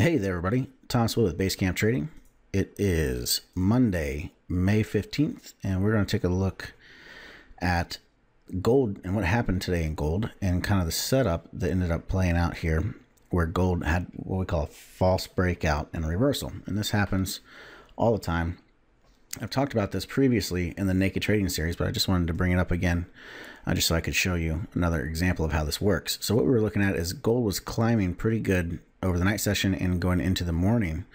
Hey there, everybody. Thomas with Basecamp Trading. It is Monday, May 15th, and we're going to take a look at gold and what happened today in gold and kind of the setup that ended up playing out here, where gold had what we call a false breakout and a reversal. And this happens all the time. I've talked about this previously in the Naked Trading series, but I just wanted to bring it up again just so I could show you another example of how this works. So what we were looking at is gold was climbing pretty good over the night session and going into the morning.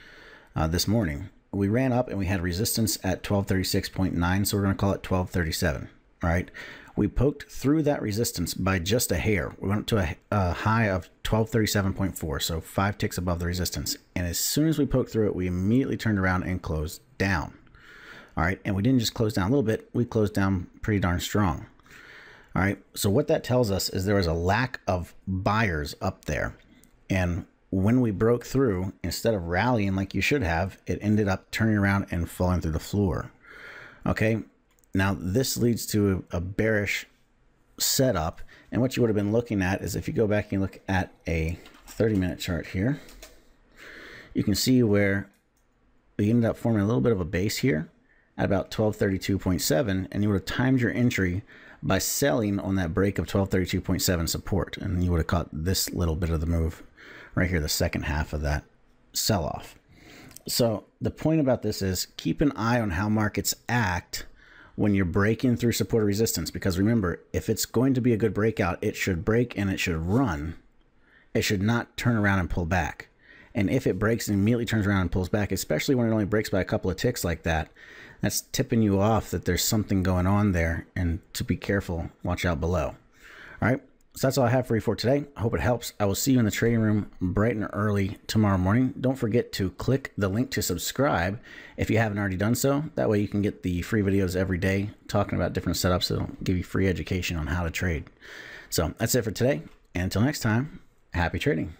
This morning we ran up and we had resistance at 1236.9, so we're going to call it 1237. All right, we poked through that resistance by just a hair. We went up to a high of 1237.4, so 5 ticks above the resistance, and as soon as we poked through it, we immediately turned around and closed down. All right, and we didn't just close down a little bit, we closed down pretty darn strong. All right, so what that tells us is there was a lack of buyers up there, and when we broke through, instead of rallying like you should have, it ended up turning around and falling through the floor. Okay, now this leads to a bearish setup, and what you would have been looking at is, if you go back and look at a 30-minute chart here, you can see where we ended up forming a little bit of a base here at about 1232.7, and you would have timed your entry by selling on that break of 1232.7 support, and you would have caught this little bit of the move right here, the second half of that sell-off. So the point about this is keep an eye on how markets act when you're breaking through support or resistance, because remember, if it's going to be a good breakout, it should break and it should run. It should not turn around and pull back. And if it breaks and immediately turns around and pulls back, especially when it only breaks by a couple of ticks like that, that's tipping you off that there's something going on there, and to be careful, watch out below. All right, so that's all I have for you for today. I hope it helps. I will see you in the trading room bright and early tomorrow morning. Don't forget to click the link to subscribe if you haven't already done so. That way you can get the free videos every day talking about different setups that'll give you free education on how to trade. So that's it for today, and until next time, happy trading.